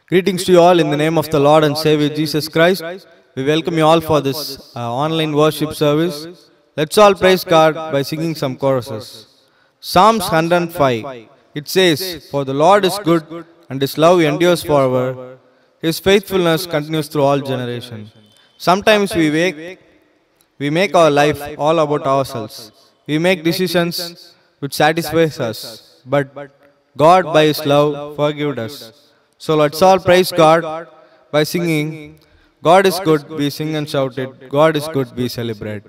Greetings to you all in the name of the Lord and Savior Jesus Christ. We welcome you all for this online worship service. Let's all praise God by singing some choruses. Psalms 105. It says, "For the Lord is good and His love endures forever. His faithfulness continues through all generations." Sometimes we make our life all about ourselves. We make decisions which satisfies us. But God by His love forgives us. So let's all praise God by singing, "God is good," we sing and shout it, "God is good," we celebrate.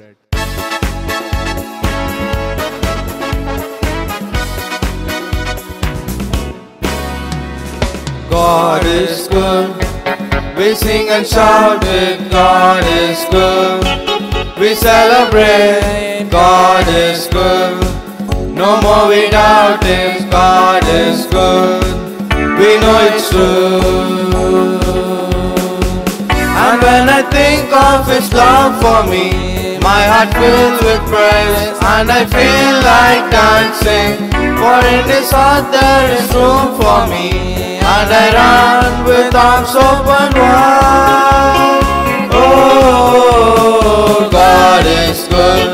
God is good, we sing and shout it, God is good, we celebrate, God is good, no more we doubt it, God is good, we know it's true. And when I think of His love for me, my heart fills with praise, and I feel like dancing, for in His heart there is room for me, and I run with arms open wide. Oh, God is good,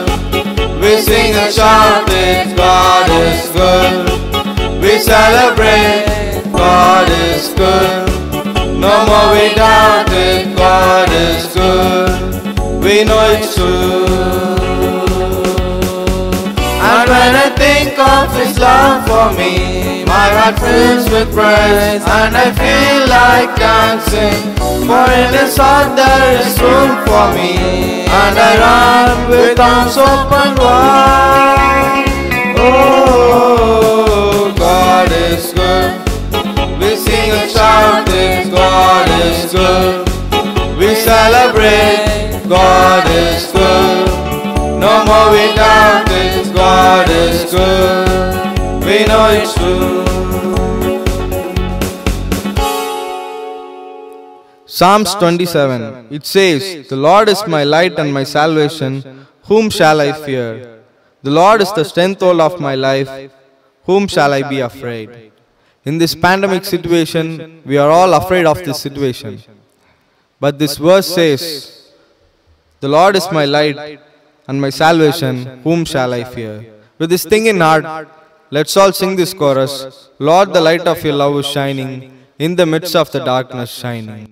we sing and shout it, God is good, we celebrate, God is good, no more we doubt it, God is good, we know it's true. And when I think of His love for me, my heart fills with praise, and I feel like dancing, for in His heart there is room for me, and I run with arms open wide. Oh, God is good, we sing and shout it, God is good, we celebrate, God is good, no more we doubt it, God is good, we know it's true. Psalms 27, it says, "The Lord is my light and my salvation, whom shall I fear? The Lord is the strength of my life, whom shall I be afraid?" In this pandemic situation, we are all afraid of this situation. But this verse says, "The Lord is my light and my salvation, whom shall I fear?" With this thing in heart, let's all sing this chorus. Lord, the light of your love is shining, in the midst of the darkness shining.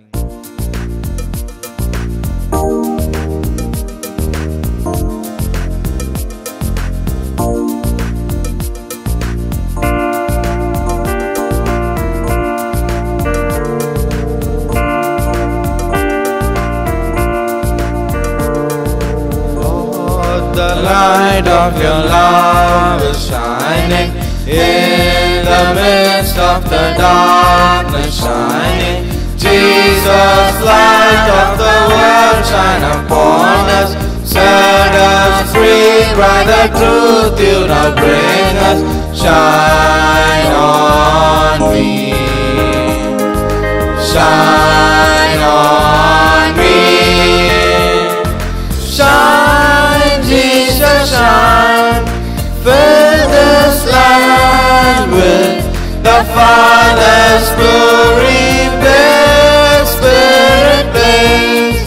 The light of your love is shining, in the midst of the darkness shining. Jesus, light of the world, shine upon us, set us free by the truth you now bring us. Shine on me, shine on me, shine, Jesus, shine, fill this land with the Father's glory, blaze, Spirit blaze,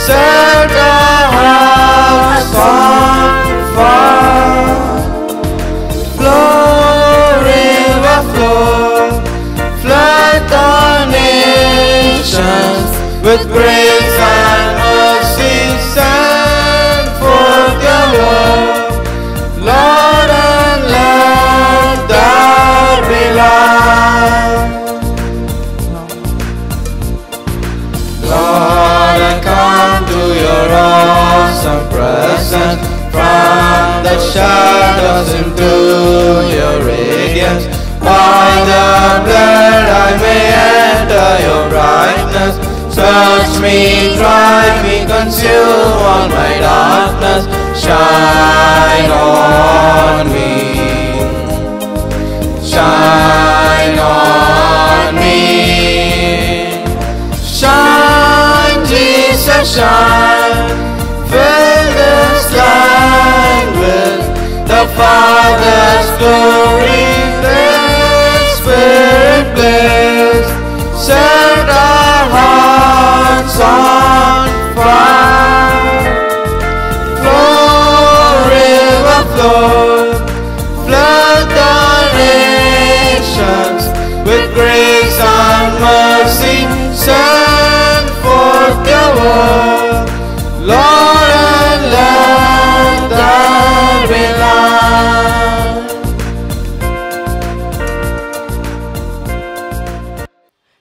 set our hearts on fire, flow, river flow, flood the nations with grace and mercy, send forth your word, Lord, and let there be light. Lord, I come to your awesome presence, from the shadows into your radiance. By the blood I may enter your brightness. Search me, try me, consume all my darkness. Shine on me, shine on me, shine, Jesus, shine, fill this land with the Father's glory, blaze, Spirit blaze, set world, Lord, and let there be light.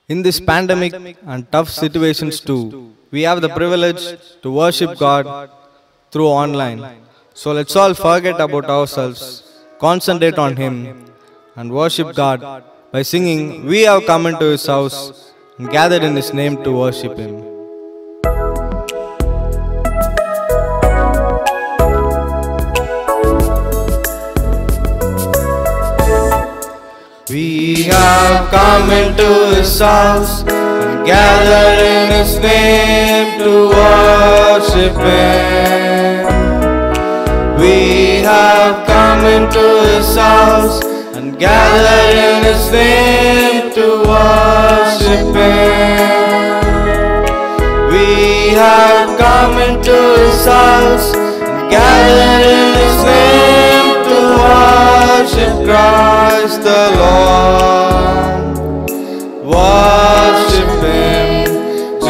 In this pandemic and tough situations too, we have the privilege to worship God through online. So let's all forget about ourselves, concentrate on Him, and worship God by singing, "We have come into His house and gathered in His name to worship Him." We have come into His house and gathered in His name to worship Him. We have come into His house and gathered in His name to worship Him. We have come into His house and gathered in His name to worship Christ the Lord. Worship Him,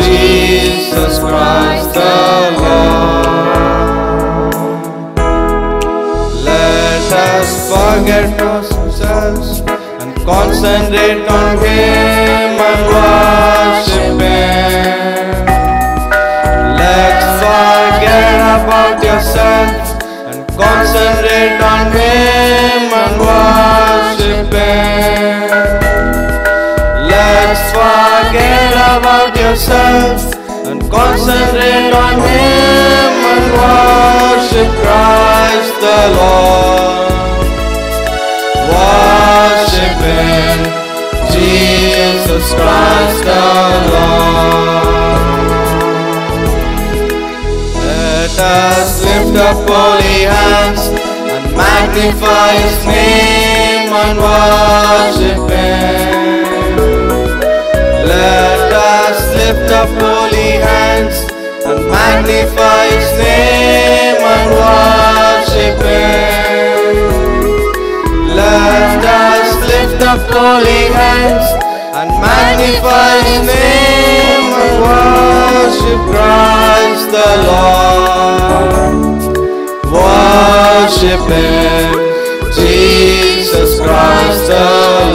Jesus Christ the Lord. Let us forget ourselves and concentrate on Him and worship Him. Let's forget about yourself and concentrate on Him and worship Him. Let's forget about yourself and concentrate on Him and worship Christ the Lord. Worship Him, Jesus Christ the Lord. Let us lift up holy hands and magnify His name and worship Him. Let us lift up holy hands and magnify His name and worship Him. Let us lift up holy hands and magnify His name and worship Christ the Lord. Worship Him, Jesus Christ the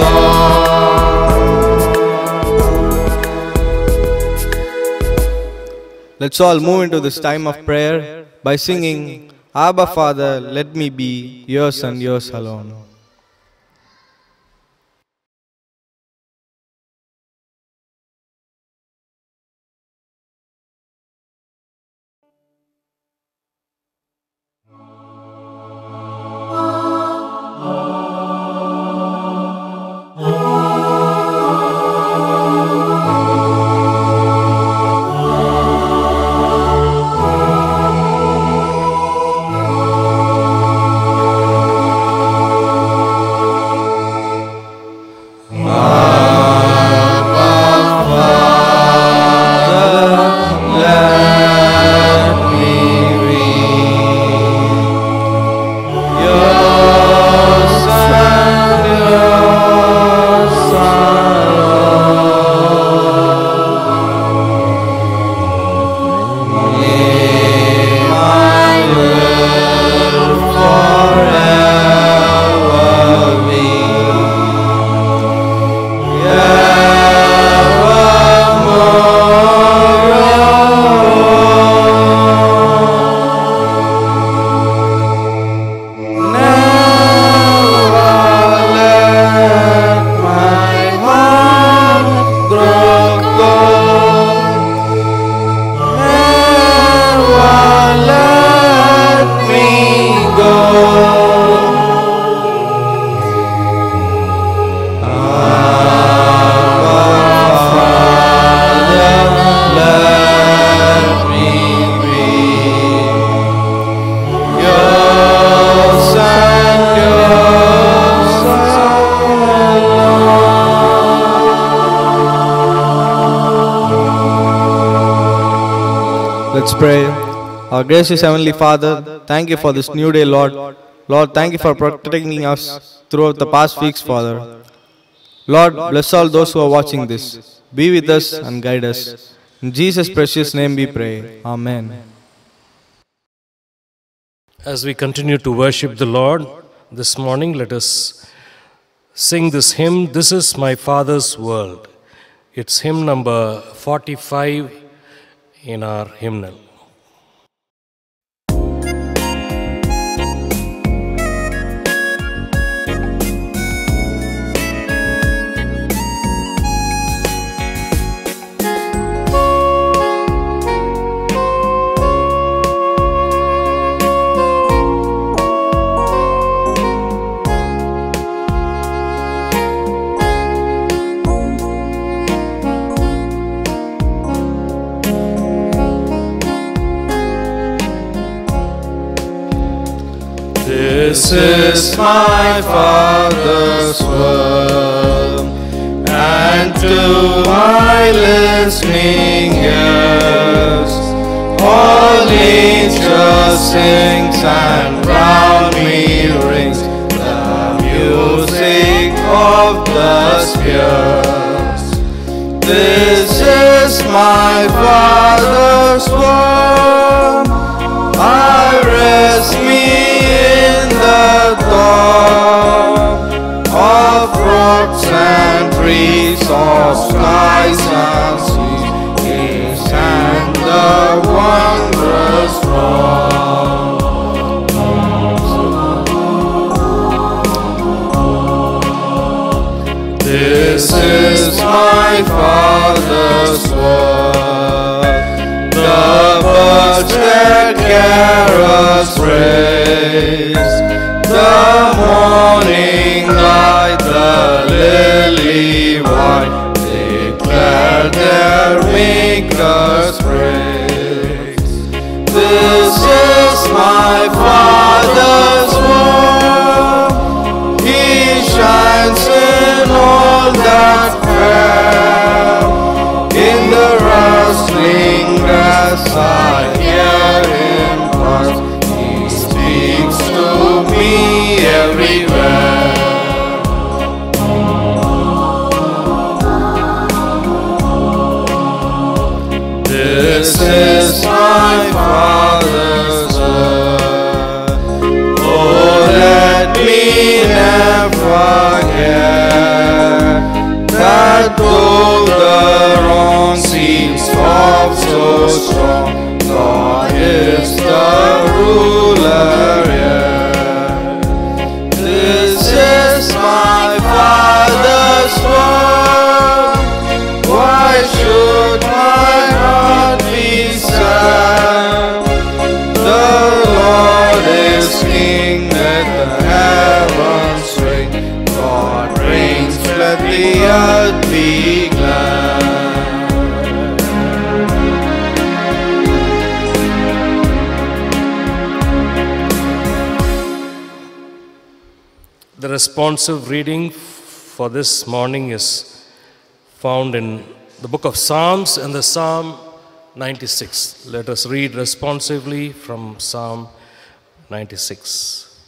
Lord. Let's all move into this time of prayer by singing, "Abba Father, let me be yours and yours alone." Let's pray. Our gracious Heavenly Father, thank you for this new day, Lord. Lord, thank you for protecting us throughout the past weeks, Father. Lord, bless all those who are watching this. Be with us and guide us. In Jesus' precious name we pray. Amen. As we continue to worship the Lord this morning, let us sing this hymn, This is My Father's World. It's hymn number 45 in our hymnal. This is my Father's world, and to my listening ears, all nature sings and round me rings the music of the spheres. This is my Father's world, I rest me in the thought of rocks and trees, of skies and seas, His and the wondrous wrong. This is my Father's world, the birds that carolers raise, the morning light, the lily white, declare their Maker's praise. This is my Father's world, He shines in all that fair, in the rustling grass I hear Him pass, He speaks to me everywhere. This is my Father's word. Oh, let me never forget that though the wrong seems of so strong, God is the ruler here. This is my Father's word. Why should my heart be sad? The Lord is King, let the heavens ring. God reigns, let the earth be glad. The responsive reading for this morning is found in the book of Psalms and the Psalm 96. Let us read responsively from Psalm 96.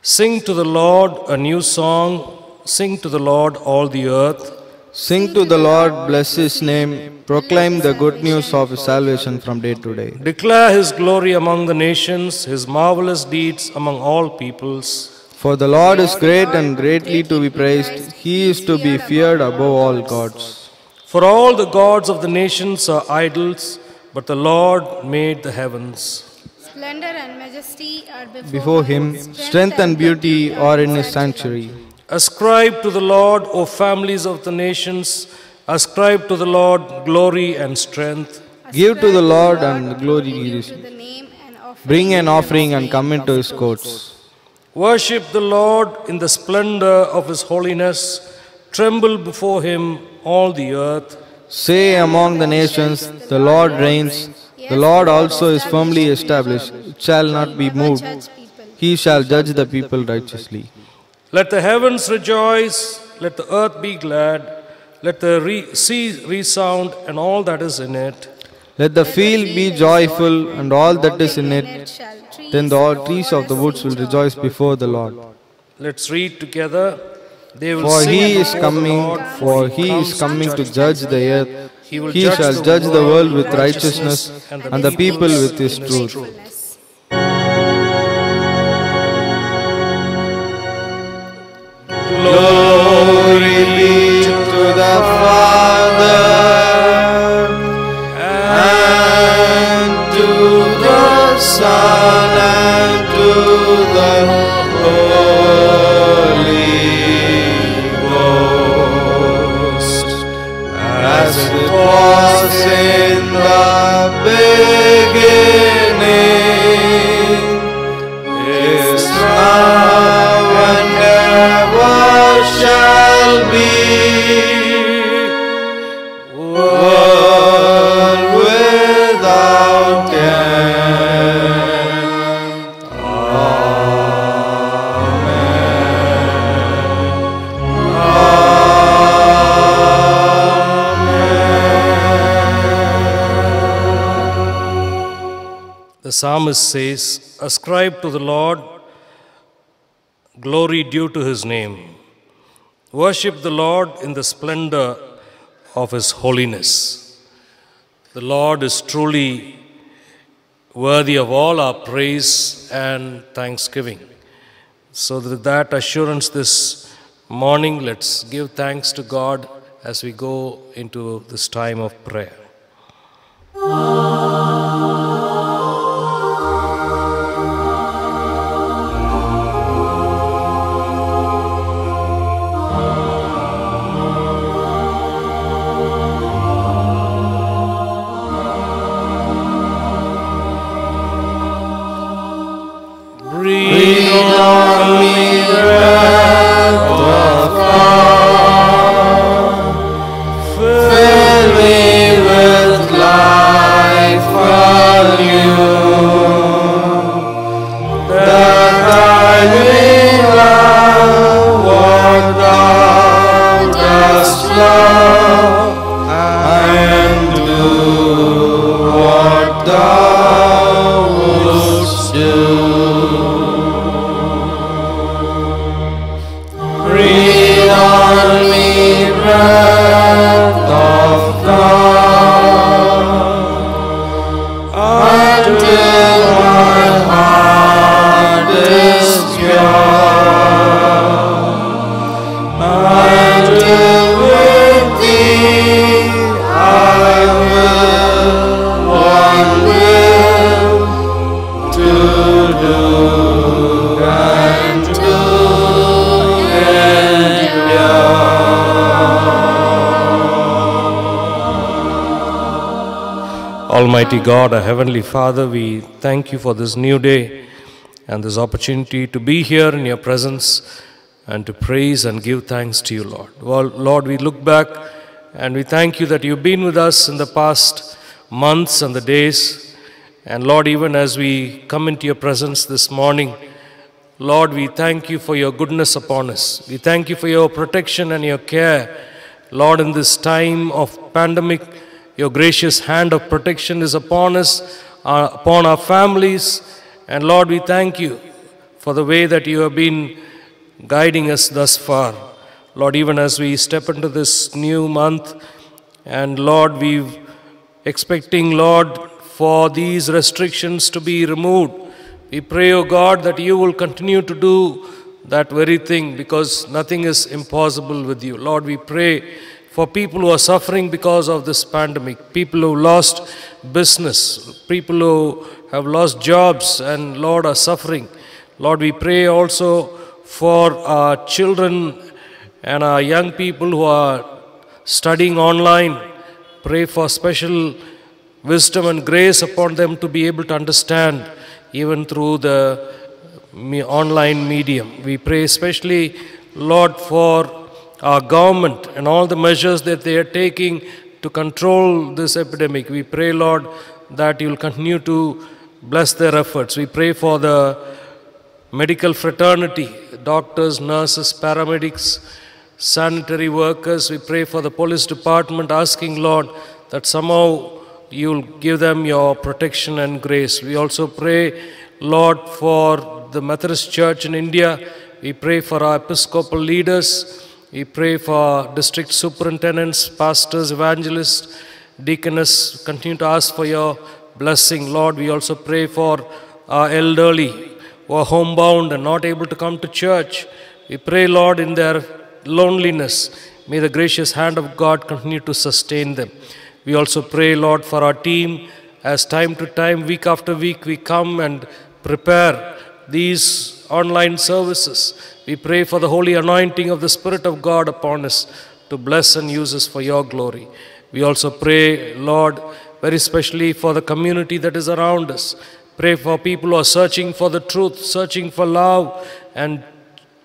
Sing to the Lord a new song, sing to the Lord all the earth. Sing to the Lord, bless His name, proclaim the good news of His salvation from day to day. Declare His glory among the nations, His marvelous deeds among all peoples. For the Lord is great and greatly to be praised. He is to be feared above all gods. For all the gods of the nations are idols, but the Lord made the heavens. Splendor and majesty are Before Him, strength and beauty are in His sanctuary. Ascribe to the Lord, O families of the nations, ascribe to the Lord glory and strength. Give to the Lord and the glory. Bring an offering and come into His courts. Worship the Lord in the splendor of His holiness. Tremble before Him, all the earth. Say among the nations, the Lord reigns. The Lord also is firmly established. It shall not be moved. He shall judge the people righteously. Let the heavens rejoice. Let the earth be glad. Let the sea resound and all that is in it. Let the field be joyful and all that is in it. Then the trees of the woods will rejoice before the Lord. Let's read together. They will For sing He is before the coming, Lord, for He is coming to judge the earth. He will He shall judge the world with righteousness and the people with his truth. faithfulness. Glory be to the Father and to the Son and to the Holy Ghost, as it was in the beginning, is now and ever shall be, world without end. The psalmist says, ascribe to the Lord glory due to his name. Worship the Lord in the splendor of his holiness. The Lord is truly worthy of all our praise and thanksgiving. So with that assurance this morning, let's give thanks to God as we go into this time of prayer. Breathe on me, breath of God. Fill me with life anew, that I may love what thou dost love, and do what thou wouldst do. Breathe on me, breath of God, until my heart is pure, until with thee I will one will to do and to Almighty God, our Heavenly Father, we thank you for this new day and this opportunity to be here in your presence and to praise and give thanks to you, Lord. Well, Lord, we look back and we thank you that you've been with us in the past months and the days. And Lord, even as we come into your presence this morning, Lord, we thank you for your goodness upon us. We thank you for your protection and your care. Lord, in this time of pandemic, your gracious hand of protection is upon us, upon our families. And Lord, we thank you for the way that you have been guiding us thus far. Lord, even as we step into this new month, and Lord, we're expecting, Lord, for these restrictions to be removed. We pray, O God, that you will continue to do that very thing, because nothing is impossible with you. Lord, we pray for people who are suffering because of this pandemic, people who lost business, people who have lost jobs and, Lord, are suffering. Lord, we pray also for our children and our young people who are studying online. Pray for special wisdom and grace upon them to be able to understand even through the online medium. We pray especially, Lord, for our government and all the measures that they are taking to control this epidemic. We pray, Lord, that you will continue to bless their efforts. We pray for the medical fraternity, doctors, nurses, paramedics, sanitary workers. We pray for the police department, asking, Lord, that somehow you will give them your protection and grace. We also pray, Lord, for the Methodist Church in India. We pray for our Episcopal leaders. We pray for district superintendents, pastors, evangelists, deaconess, continue to ask for your blessing. Lord, we also pray for our elderly who are homebound and not able to come to church. We pray, Lord, in their loneliness, may the gracious hand of God continue to sustain them. We also pray, Lord, for our team, as time to time, week after week, we come and prepare these online services. We pray for the holy anointing of the Spirit of God upon us to bless and use us for your glory. We also pray, Lord, very specially for the community that is around us. Pray for people who are searching for the truth, searching for love and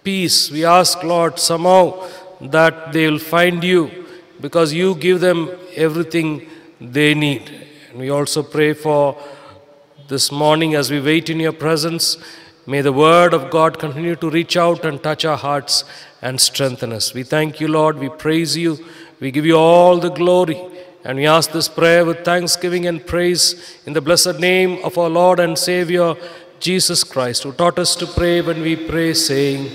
peace. We ask, Lord, somehow that they will find you, because you give them everything they need. And we also pray for this morning as we wait in your presence. May the word of God continue to reach out and touch our hearts and strengthen us. We thank you, Lord. We praise you. We give you all the glory. And we ask this prayer with thanksgiving and praise in the blessed name of our Lord and Savior, Jesus Christ, who taught us to pray when we pray, saying,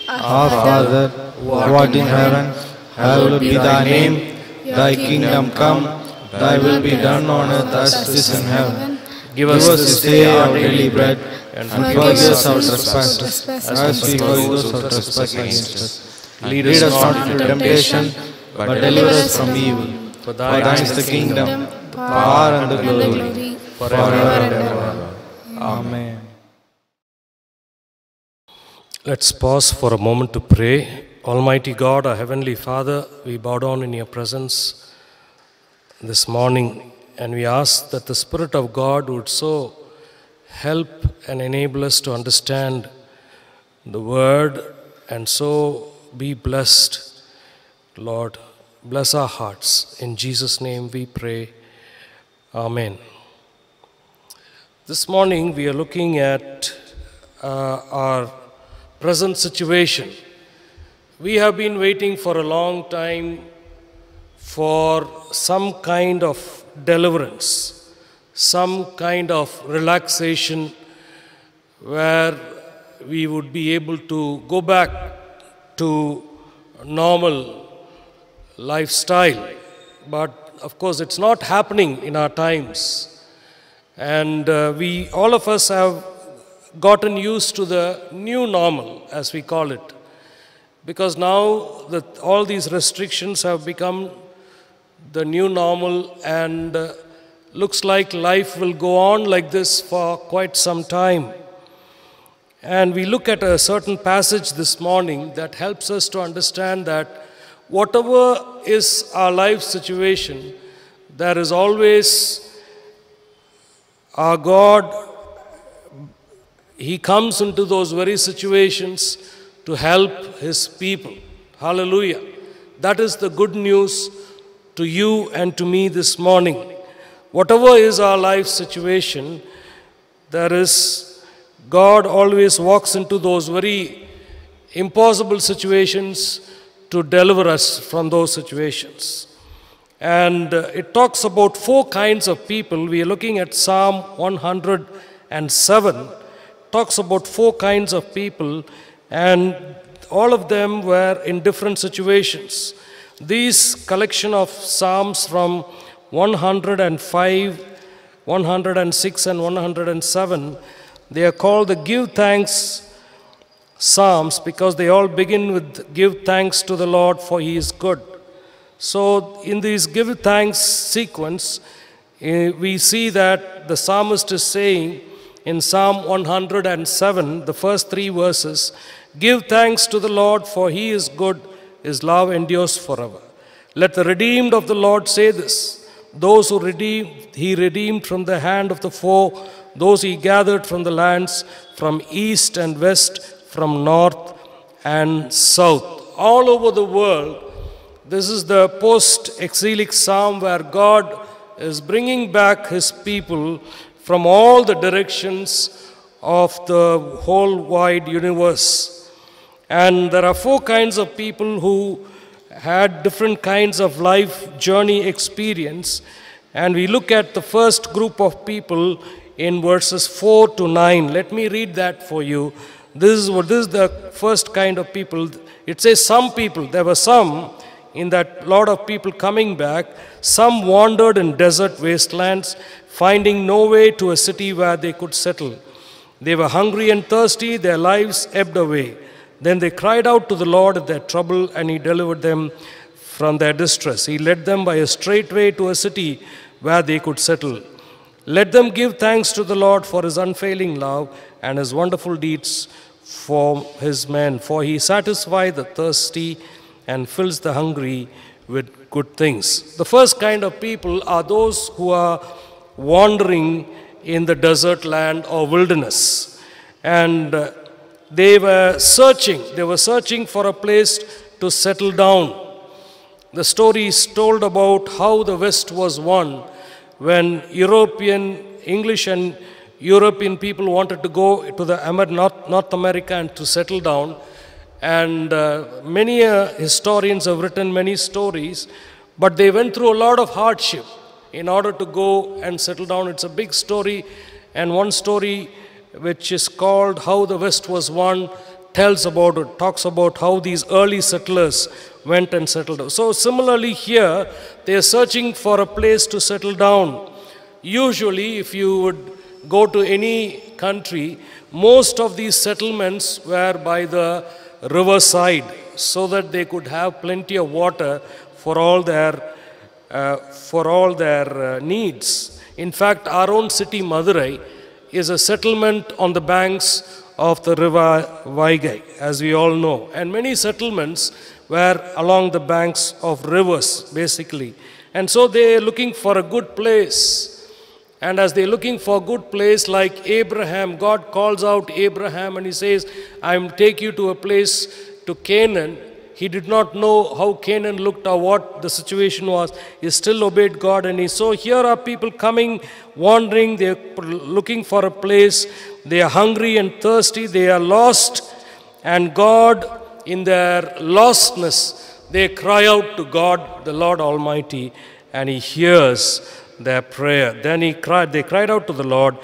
Our Father, who art in heaven, hallowed be thy name. Thy kingdom come, thy will be done on earth as it is in heaven. Give us this day our daily bread, and forgive us our trespasses, as we forgive those who trespass against us. Lead us not into temptation, but deliver us from evil. For thine is the kingdom, the power and the glory, forever and ever. Amen. Let's pause for a moment to pray. Almighty God, our Heavenly Father, we bow down in your presence this morning, and we ask that the Spirit of God would so help and enable us to understand the Word, and so be blessed. Lord, bless our hearts. In Jesus' name we pray. Amen. This morning we are looking at our present situation. We have been waiting for a long time for some kind of deliverance, some kind of relaxation where we would be able to go back to normal lifestyle. But of course it's not happening in our times, and all of us have gotten used to the new normal, as we call it, because now that all these restrictions have become the new normal, and looks like life will go on like this for quite some time. And we look at a certain passage this morning that helps us to understand that whatever is our life situation, there is always our God. He comes into those very situations to help his people. Hallelujah. That is the good news to you and to me this morning. Whatever is our life situation, God always walks into those very impossible situations to deliver us from those situations. And it talks about 4 kinds of people. We are looking at Psalm 107. Talks about 4 kinds of people, and all of them were in different situations. These collection of Psalms from 105, 106 and 107, they are called the Give Thanks Psalms because they all begin with give thanks to the Lord for he is good. So in this give thanks sequence, we see that the psalmist is saying in Psalm 107, the first 3 verses, give thanks to the Lord for he is good, his love endures forever. Let the redeemed of the Lord say this, those who he redeemed from the hand of the foe, those he gathered from the lands, from east and west, from north and south. All over the world, this is the post-exilic psalm where God is bringing back his people from all the directions of the whole wide universe. And there are 4 kinds of people who had different kinds of life journey experience. And we look at the first group of people in verses 4 to 9. Let me read that for you. This is the first kind of people. It says some people. There were some in that lot of people coming back, some wandered in desert wastelands, finding no way to a city where they could settle. They were hungry and thirsty, their lives ebbed away. Then they cried out to the Lord at their trouble, and He delivered them from their distress. He led them by a straight way to a city where they could settle. Let them give thanks to the Lord for His unfailing love and His wonderful deeds for His men. For He satisfies the thirsty and fills the hungry with good things. The first kind of people are those who are wandering in the desert land or wilderness. And they were searching for a place to settle down. The story is told about how the West was won when English and European people wanted to go to the North America and to settle down. And many historians have written many stories, but they went through a lot of hardship in order to go and settle down. It's a big story, and one story which is called How the West Was Won talks about how these early settlers went and settled down. So similarly here, they are searching for a place to settle down. Usually, if you would go to any country, most of these settlements were by the riverside, so that they could have plenty of water for all their needs. In fact, our own city, Madurai, is a settlement on the banks of the river Vaigai, as we all know. And many settlements were along the banks of rivers, basically. And so they are looking for a good place. And as they're looking for a good place, like Abraham, God calls out Abraham and He says, I will take you to a place, to Canaan. He did not know how Canaan looked or what the situation was. He still obeyed God. And so here are people coming, wandering, they're looking for a place. They are hungry and thirsty, they are lost. And God, in their lostness, they cry out to God, the Lord Almighty, and He hears their prayer. Then they cried out to the Lord.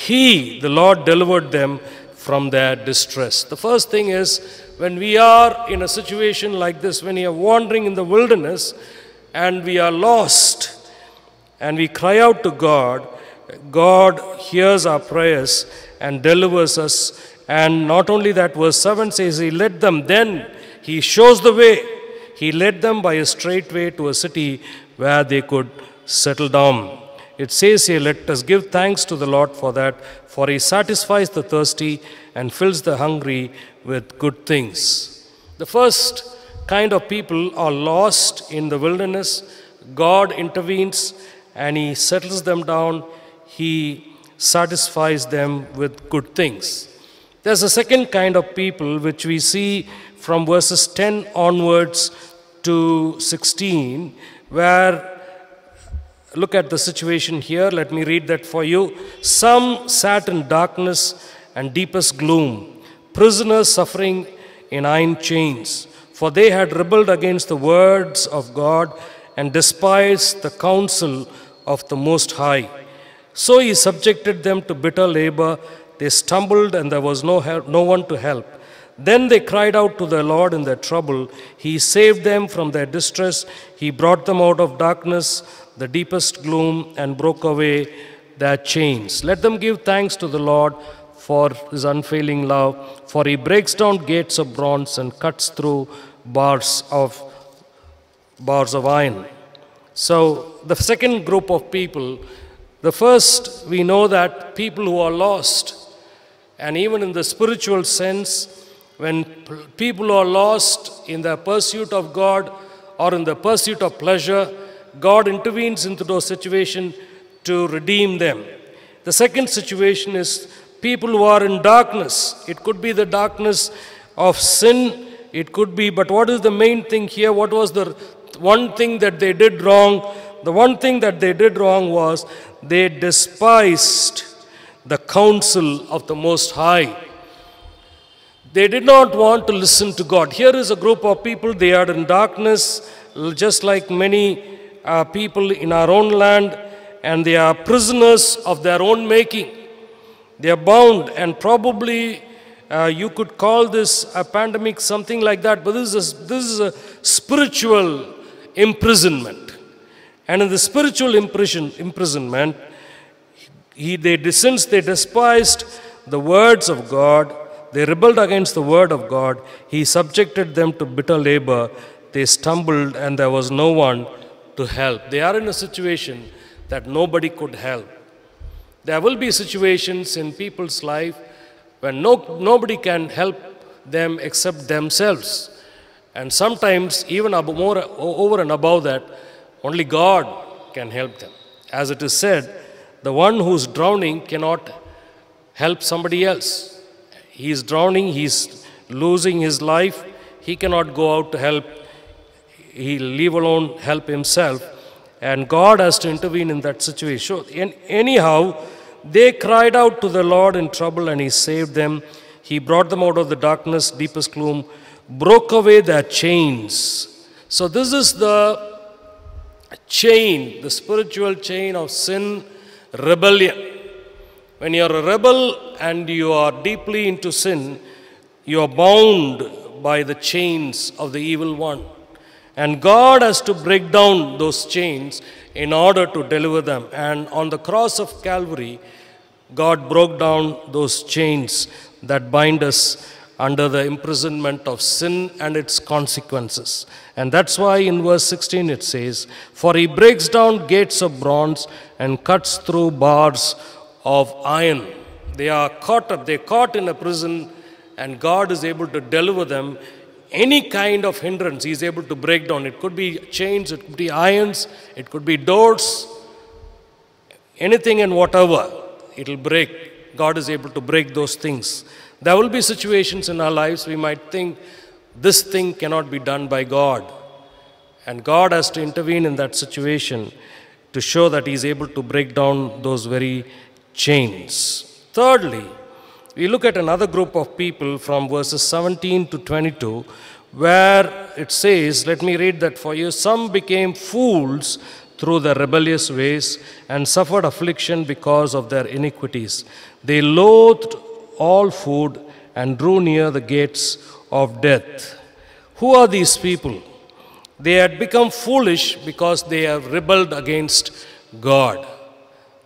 The Lord, delivered them from their distress. The first thing is, when we are in a situation like this, when we are wandering in the wilderness and we are lost and we cry out to God, God hears our prayers and delivers us. And not only that, verse 7 says, He led them, then He shows the way. He led them by a straight way to a city where they could settle down. It says here, let us give thanks to the Lord for that, for He satisfies the thirsty and fills the hungry with good things. The first kind of people are lost in the wilderness. God intervenes and He settles them down. He satisfies them with good things. There's a second kind of people which we see from verses 10 onwards to 16, where look at the situation here. Let me read that for you. Some sat in darkness and deepest gloom, prisoners suffering in iron chains, for they had rebelled against the words of God and despised the counsel of the Most High. So He subjected them to bitter labor. They stumbled and there was no one to help. Then they cried out to the Lord in their trouble. He saved them from their distress. He brought them out of darkness, the deepest gloom, and broke away their chains. Let them give thanks to the Lord for His unfailing love, for He breaks down gates of bronze and cuts through bars of iron. So the second group of people, the first, we know that people who are lost, and even in the spiritual sense, when people are lost in the pursuit of God or in the pursuit of pleasure, God intervenes into those situations to redeem them. The second situation is people who are in darkness. It could be the darkness of sin. It could be, but what is the main thing here? What was the one thing that they did wrong? The one thing that they did wrong was they despised the counsel of the Most High. They did not want to listen to God. Here is a group of people, they are in darkness, just like many people in our own land, and they are prisoners of their own making. They are bound, and probably you could call this a pandemic, something like that, but this is a spiritual imprisonment. And in the spiritual imprisonment, since they despised the words of God, they rebelled against the word of God, He subjected them to bitter labor. They stumbled and there was no one to help. They are in a situation that nobody could help. There will be situations in people's life when nobody can help them except themselves. And sometimes, even over and above that, only God can help them. As it is said, the one who's drowning cannot help somebody else. He is drowning, he is losing his life, he cannot go out to help. He'll leave alone help himself. And God has to intervene in that situation. Anyhow, they cried out to the Lord in trouble and He saved them. He brought them out of the darkness, deepest gloom, broke away their chains. So this is the chain, the spiritual chain of sin, rebellion. When you are a rebel and you are deeply into sin, you are bound by the chains of the evil one. And God has to break down those chains in order to deliver them. And on the cross of Calvary, God broke down those chains that bind us under the imprisonment of sin and its consequences. And that's why in verse 16 it says, "For He breaks down gates of bronze and cuts through bars of iron." They are caught in a prison, and God is able to deliver them. Any kind of hindrance He is able to break down. It could be chains, it could be irons, it could be doors, anything and whatever, it will break. God is able to break those things. There will be situations in our lives we might think this thing cannot be done by God. And God has to intervene in that situation to show that He is able to break down those very chains. Thirdly, we look at another group of people from verses 17 to 22, where it says, let me read that for you, "Some became fools through their rebellious ways and suffered affliction because of their iniquities. They loathed all food and drew near the gates of death." Who are these people? They had become foolish because they have rebelled against God.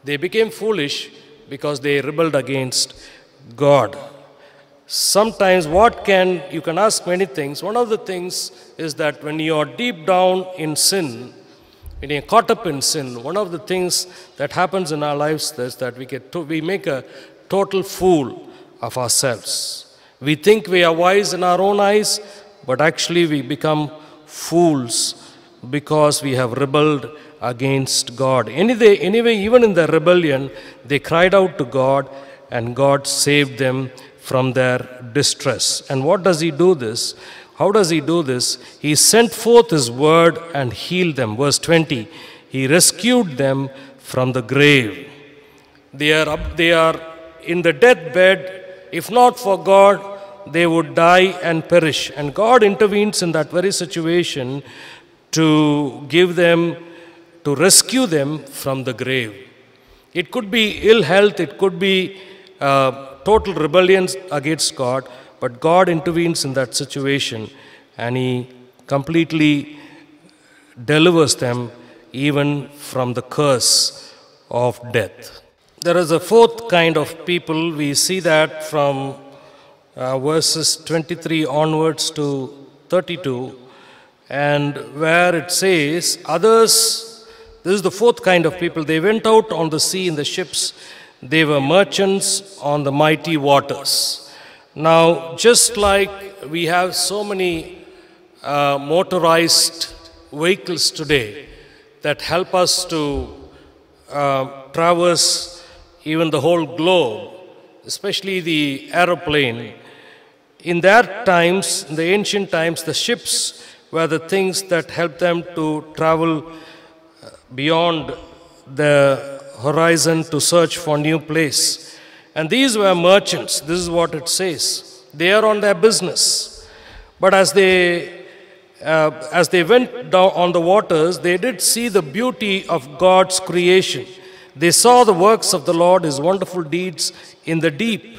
They became foolish because they rebelled against God. Sometimes you can ask many things. One of the things is that when you are deep down in sin, when you're caught up in sin, one of the things that happens in our lives is that we make a total fool of ourselves. We think we are wise in our own eyes, but actually we become fools because we have rebelled against God. Anyway, even in their rebellion, they cried out to God, and God saved them from their distress. And what does He do this? How does He do this? He sent forth His word and healed them. Verse 20, He rescued them from the grave. They are in the deathbed. If not for God, they would die and perish. And God intervenes in that very situation to rescue them from the grave. It could be ill health, it could be total rebellion against God, but God intervenes in that situation and He completely delivers them even from the curse of death. There is a fourth kind of people. We see that from verses 23 onwards to 32, and where it says, others, this is the fourth kind of people. They went out on the sea in the ships. They were merchants on the mighty waters. Now, just like we have so many motorized vehicles today that help us to traverse even the whole globe, especially the aeroplane. In their times, in the ancient times, the ships were the things that helped them to travel beyond the horizon to search for new place. And these were merchants. This is what it says. They are on their business. But as they went down on the waters, they did see the beauty of God's creation. They saw the works of the Lord, His wonderful deeds in the deep.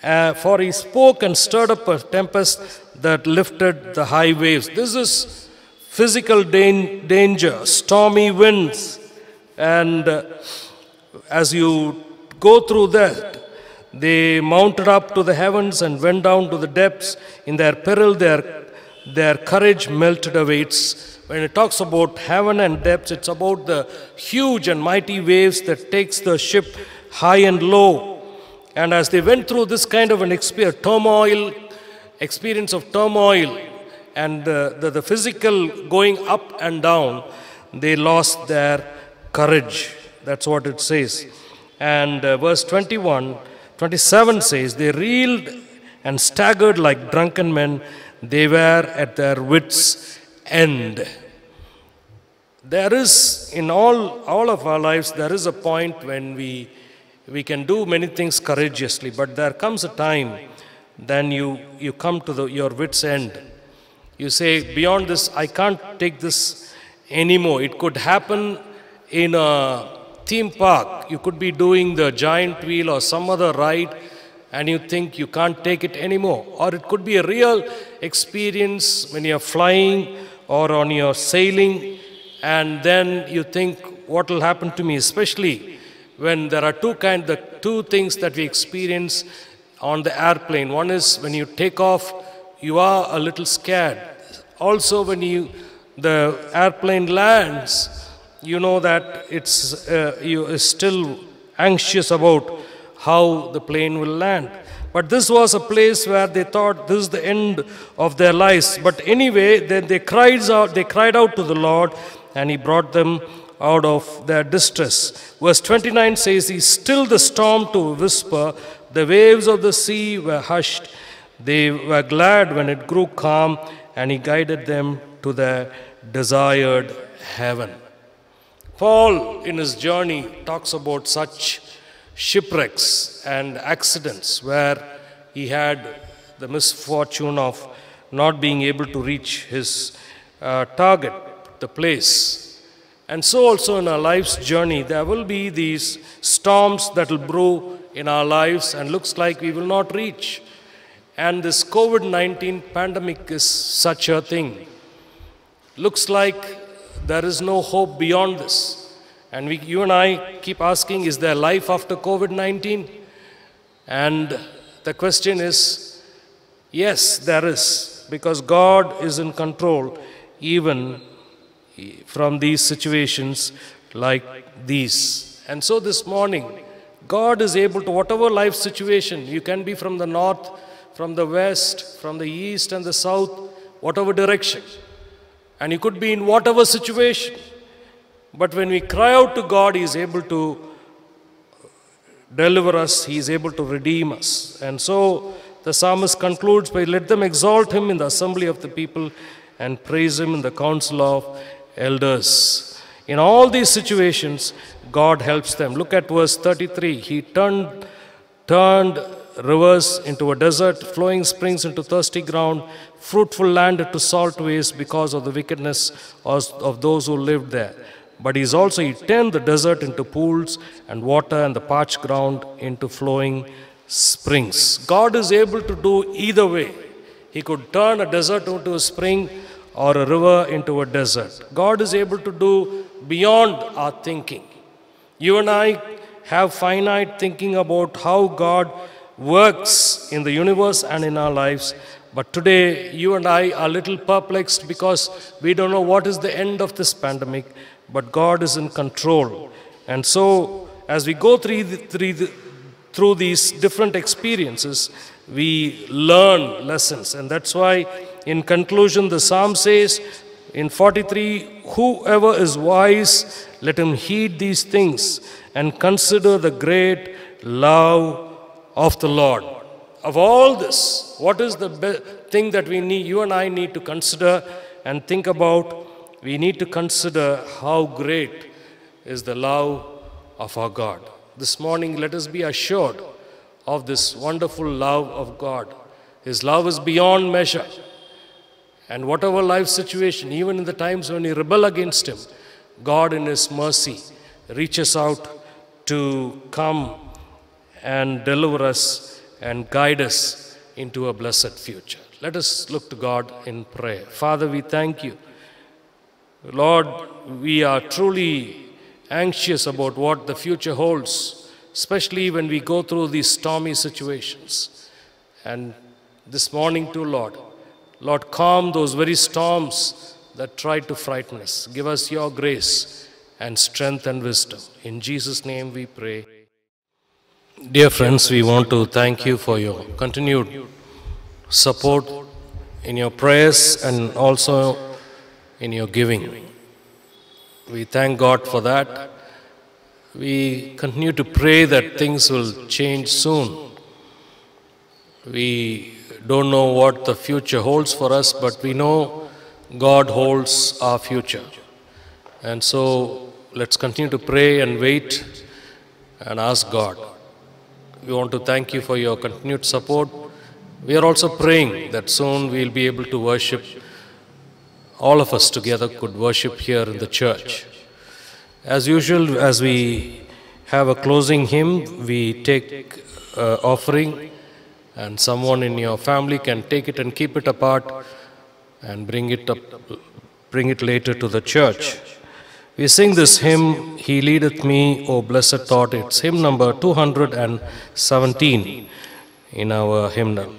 For He spoke and stirred up a tempest that lifted the high waves. This is physical danger, stormy winds, and as you go through that, they mounted up to the heavens and went down to the depths. In their peril, their courage melted away. When it talks about heaven and depths, it's about the huge and mighty waves that takes the ship high and low. And as they went through this kind of an experience of turmoil, and the physical going up and down, they lost their courage. That's what it says. And verse 27 says, they reeled and staggered like drunken men. They were at their wits' end. There is, in all of our lives, there is a point when we can do many things courageously, but there comes a time then you come to your wits' end. You say, beyond this, I can't take this anymore. It could happen in a theme park. You could be doing the giant wheel or some other ride, and you think you can't take it anymore. Or it could be a real experience when you're flying or on your sailing, and then you think, what will happen to me? Especially when there are the two things that we experience on the airplane. One is when you take off, you are a little scared. Also, when the airplane lands, you know that you are still anxious about how the plane will land. But this was a place where they thought this is the end of their lives. But anyway, then they cried out to the Lord, and He brought them out of their distress. Verse 29 says, He stilled the storm to a whisper. The waves of the sea were hushed. They were glad when it grew calm, and He guided them to their desired heaven. Paul, in his journey, talks about such shipwrecks and accidents where he had the misfortune of not being able to reach his target, the place. And so also in our life's journey, there will be these storms that will brew in our lives and looks like we will not reach. And this COVID-19 pandemic is such a thing. Looks like there is no hope beyond this. And you and I keep asking, is there life after COVID-19? And the question is, yes, there is, because God is in control even from these situations like these. And so this morning, God is able to, whatever life situation, you can be from the north, from the west, from the east and the south, whatever direction. And you could be in whatever situation. But when we cry out to God, He is able to deliver us. He is able to redeem us. And so the psalmist concludes by, let them exalt Him in the assembly of the people and praise Him in the council of elders. In all these situations, God helps them. Look at verse 33. He turned rivers into a desert, flowing springs into thirsty ground, fruitful land into salt waste because of the wickedness of those who lived there. But He turned the desert into pools and water and the parched ground into flowing springs. God is able to do either way. He could turn a desert into a spring or a river into a desert. God is able to do beyond our thinking. You and I have finite thinking about how God works in the universe and in our lives. But today, you and I are a little perplexed because we don't know what is the end of this pandemic. But God is in control. And so, as we go through these different experiences, we learn lessons. And that's why, in conclusion, the psalm says in 43, whoever is wise, let him heed these things and consider the great love of the Lord. Of all this, what is the thing that you and I need to consider and think about? We need to consider how great is the love of our God. This morning, let us be assured of this wonderful love of God. His love is beyond measure. And whatever life situation, even in the times when we rebel against Him, God in His mercy reaches out to come and deliver us and guide us into a blessed future. Let us look to God in prayer. Father, we thank You Lord, we are truly anxious about what the future holds, especially when we go through these stormy situations. And this morning too, Lord, calm those very storms that try to frighten us. Give us your grace and strength and wisdom. In Jesus' name we pray. Dear friends, we want to thank you for your continued support in your prayers and also in your giving. We thank God for that. We continue to pray that things will change soon. We don't know what the future holds for us, but we know God holds our future. And so let's continue to pray and wait and ask God. We want to thank you for your continued support. We are also praying that soon we'll be able to worship. All of us together could worship here in the church. As usual, as we have a closing hymn, we take offering, and someone in your family can take it and keep it apart and bring it later to the church. We sing this hymn, He Leadeth Me, O Blessed Thought. It's hymn number 217 in our hymnal.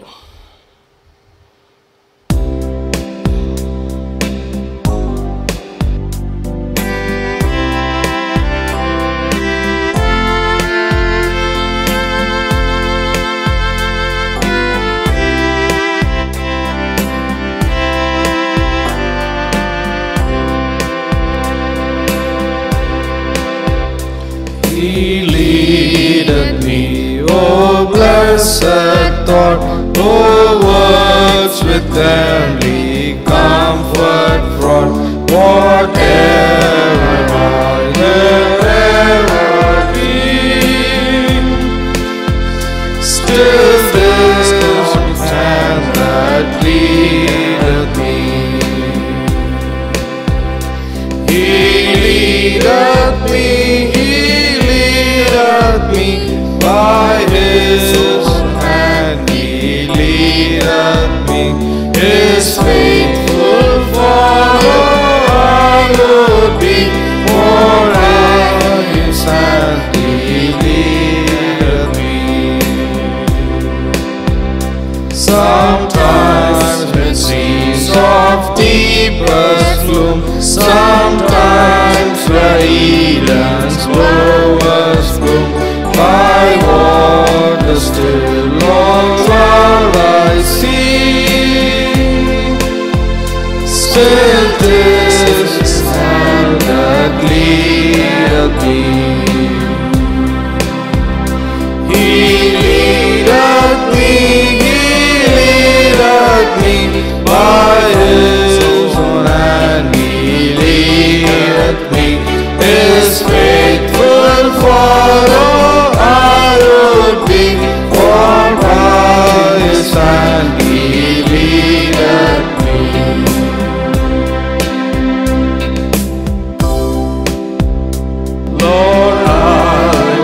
He leadeth me, O blessed thought, O words with heavenly comfort fraught, whatever I ever be, still this hand that leadeth me. He leadeth me, by His hand He leadeth me, His faithful follower I would be, for by His hand He leadeth me. Sometimes in seas of deepest gloom, sometimes where Eden's lowest bloom, by waters still all shall I see, still this hand that leadeth me. He leadeth me, by His own hand He leadeth me, His faithful follower and He leadeth me. Lord, I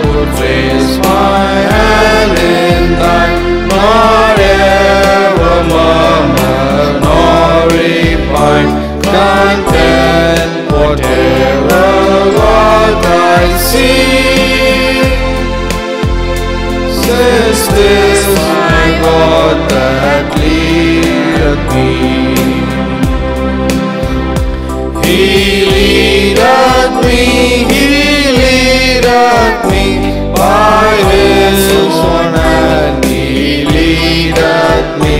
would raise my hand in Thine, nor ever murmur nor repine, content whatever God I see, since this God that leadeth me. He leadeth me, by His own hand He leadeth me,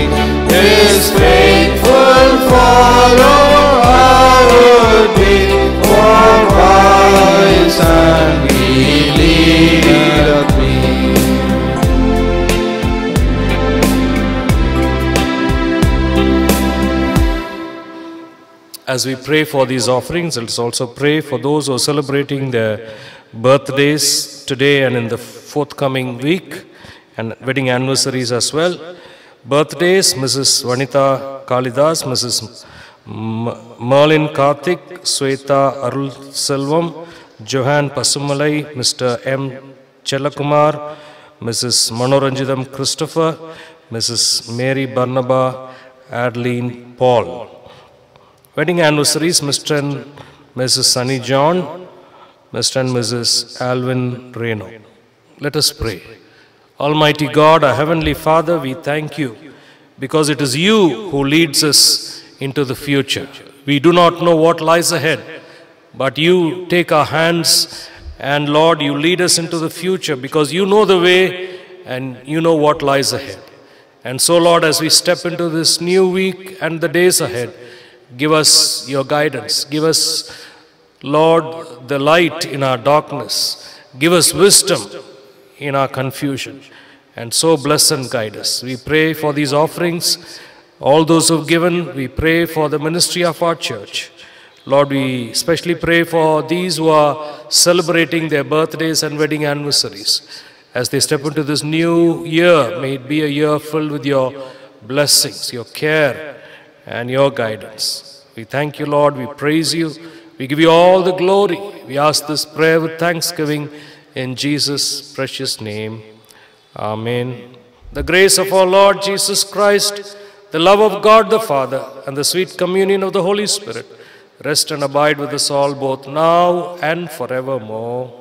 His faithful follower I would be, for by His hand He leadeth me. As we pray for these offerings, let's also pray for those who are celebrating their birthdays today and in the forthcoming week, and wedding anniversaries as well. Birthdays, Mrs. Vanita Kalidas, Mrs. Merlin Karthik, Sweta Arul Selvam, Johan Pasumalai, Mr. M. Chelakumar, Mrs. Manoranjidam Christopher, Mrs. Mary Barnaba, Adeline Paul. Wedding anniversaries, Mr. and Mrs. Sunny John, Mr. and Mrs. Alvin Reno. Let us pray. Almighty God, our Heavenly Father, we thank you because it is you who leads us into the future. We do not know what lies ahead, but you take our hands and Lord, you lead us into the future because you know the way and you know what lies ahead. And so Lord, as we step into this new week and the days ahead, give us your guidance. Give us, Lord, the light in our darkness. Give us wisdom in our confusion. And so bless and guide us. We pray for these offerings, all those who have given. We pray for the ministry of our church. Lord, we especially pray for these who are celebrating their birthdays and wedding anniversaries. As they step into this new year, may it be a year filled with your blessings, your care, and your guidance. We thank you, Lord. We praise you. We give you all the glory. We ask this prayer with thanksgiving in Jesus' precious name. Amen. The grace of our Lord Jesus Christ, the love of God the Father, and the sweet communion of the Holy Spirit rest and abide with us all both now and forevermore.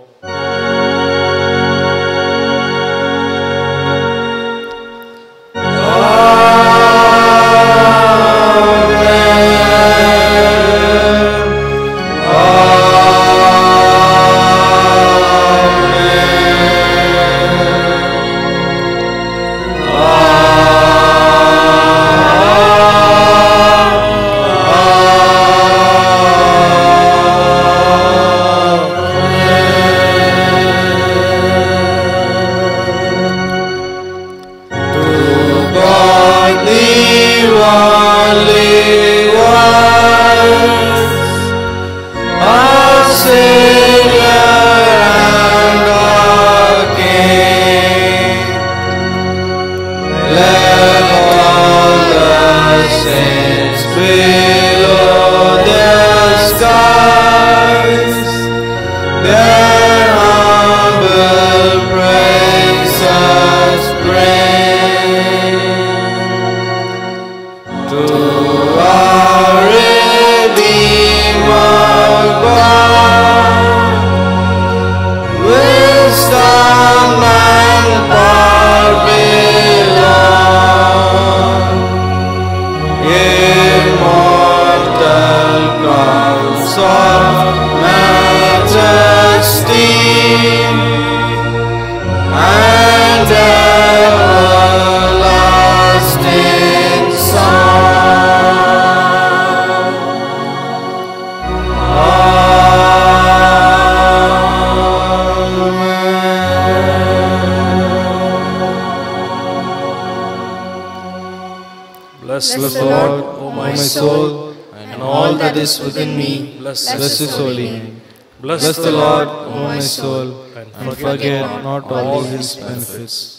Bless the Lord, O my soul, and all that is within me. Bless His holy name. Bless the Lord, O my soul, and forget not all His benefits,